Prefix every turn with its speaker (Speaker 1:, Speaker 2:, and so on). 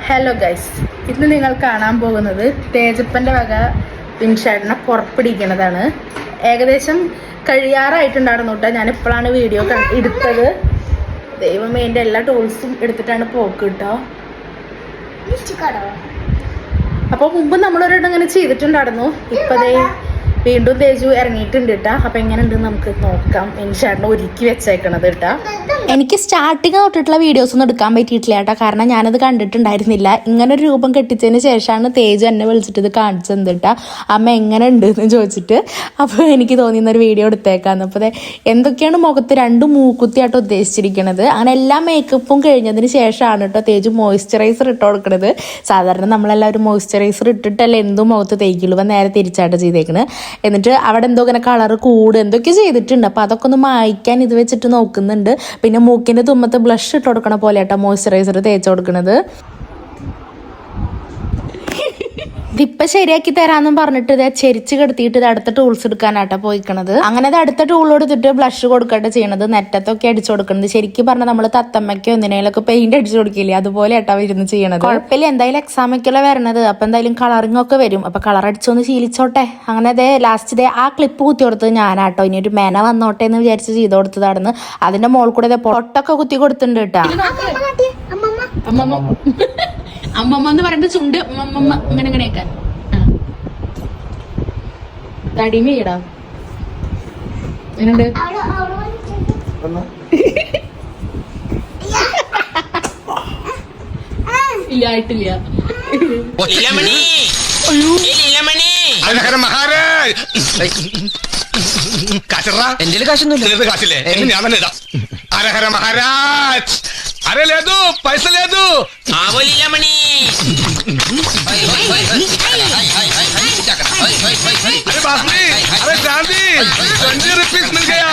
Speaker 1: Hello guys, ഇന്ന് നിങ്ങൾ കാണാൻ പോകുന്നത് തേജപ്പൻ്റെ വക പിൻഷാട്ടിനെ പുറപ്പിടിക്കുന്നതാണ്. ഏകദേശം കഴിയാറായിട്ടുണ്ടായിരുന്നു കേട്ടോ. ഞാനിപ്പോഴാണ് വീഡിയോ എടുത്തത്. ദൈവമേ, എൻ്റെ എല്ലാ ടൂൾസും എടുത്തിട്ടാണ് പോക്ക് കേട്ടോ. അപ്പോൾ മുമ്പ് നമ്മളൊരിടം ഇങ്ങനെ ചെയ്തിട്ടുണ്ടായിരുന്നു. ഇപ്പതേ വീണ്ടും തേജു ഇറങ്ങിയിട്ടുണ്ട് കേട്ടാ. അപ്പം എങ്ങനെയുണ്ട് നമുക്ക് നോക്കാം. പിൻഷാട്ടിനെ ഒരുക്കി വെച്ചേക്കണത് കേട്ടാ. എനിക്ക് സ്റ്റാർട്ടിങ് തൊട്ടിട്ടുള്ള വീഡിയോസ് ഒന്നും എടുക്കാൻ പറ്റിയിട്ടില്ല കേട്ടോ. കാരണം ഞാനത് കണ്ടിട്ടുണ്ടായിരുന്നില്ല. ഇങ്ങനൊരു രൂപം കെട്ടിച്ചതിന് ശേഷമാണ് തേജു എന്നെ വിളിച്ചിട്ട് ഇത് കാണിച്ചു തന്നിട്ടാ. അമ്മ എങ്ങനെ ഉണ്ട് എന്ന് ചോദിച്ചിട്ട്. അപ്പോൾ എനിക്ക് തോന്നിയൊരു വീഡിയോ എടുത്തേക്കാന്ന്. അപ്പോൾ എന്തൊക്കെയാണ് മുഖത്ത് 2 മൂക്കുത്തിയായിട്ട് ഉദ്ദേശിച്ചിരിക്കുന്നത്. അങ്ങനെ എല്ലാ മേക്കപ്പും കഴിഞ്ഞതിന് ശേഷമാണ് കേട്ടോ തേജു മോയ്സ്ചറൈസർ ഇട്ട് കൊടുക്കുന്നത്. സാധാരണ നമ്മളെല്ലാവരും മോയ്സ്ചറൈസർ ഇട്ടിട്ടല്ലേ എന്തും മുഖത്ത് തേക്കുള്ളൂ. അപ്പം നേരെ തിരിച്ചായിട്ട് ചെയ്തേക്കുന്നത്. എന്നിട്ട് അവിടെ എന്തോ ഇങ്ങനെ കളറ് കൂട് എന്തൊക്കെ ചെയ്തിട്ടുണ്ട്. അപ്പോൾ അതൊക്കെ ഒന്ന് മായ്ക്കാൻ ഇത് വെച്ചിട്ട് നോക്കുന്നുണ്ട്. പിന്നെ മൂക്കിന്റെ തുമ്മത്ത് ബ്ലഷ് ഇട്ട് കൊടുക്കണ പോലെ കേട്ടോ മോയ്സ്ചറൈസർ തേച്ച് കൊടുക്കണത്. ഇതിപ്പോ ശരിയാക്കി തരാന്നും പറഞ്ഞിട്ട് ഇത് ചെരിച്ച് കെടുത്തിയിട്ട് ഇത് അടുത്ത ടൂൾസ് എടുക്കാനാട്ടോ പോയിക്കണത്. അങ്ങനെ ഇത് അടുത്ത ടൂൾ എടുത്തിട്ട് ബ്ലഷ് കൊടുക്കട്ടെ ചെയ്യണത്. നെറ്റത്തൊക്കെ അടിച്ചു കൊടുക്കുന്നത്. ശരിക്കും പറഞ്ഞാൽ നമ്മൾ തത്തമ്മയ്ക്കോ എന്തിനേലൊക്കെ പെയിന്റ് അടിച്ചു കൊടുക്കില്ലേ, അതുപോലെ ഏട്ടാ ഇരുന്ന് ചെയ്യണത്. കുഴപ്പമില്ല, എന്തായാലും എക്സാമൊക്കെയല്ലേ വരണത്. അപ്പൊ എന്തായാലും കളറിംഗ് ഒക്കെ വരും. അപ്പൊ കളർ അടിച്ചൊന്ന് ശീലിച്ചോട്ടെ. അങ്ങനെ അതേ ലാസ്റ്റ് ആ ക്ലിപ്പ് കുത്തി കൊടുത്തത് ഞാനാട്ടോ. ഇനി ഒരു മെന വന്നോട്ടെ എന്ന് വിചാരിച്ച് ചെയ്ത് കൊടുത്തതായിരുന്നു. അതിന്റെ മോൾ കൂടെ പൊട്ടൊക്കെ കുത്തി കൊടുത്തിട്ടുണ്ട് കേട്ടാ. അമ്മമ്മ എന്ന് പറയുന്നത് ചുണ്ട് അമ്മമ്മ ഇങ്ങനെ ഇങ്ങനെയൊക്കെ തടിമേടാ. എങ്ങനെയുണ്ട്? ഇല്ല, ആയിട്ടില്ല.
Speaker 2: എന്റെ കാശൊന്നുമില്ല.
Speaker 3: കാശില്ലേ? ഞാൻ തന്നെ ഇടാം. ഹരഹര മഹാരാജ്. अरे ले दो, पैसे ले दो.
Speaker 2: हाँ बोली मणि.
Speaker 3: अरे बासुरी, अरे चांदी, 20 रुपीस मिल गया.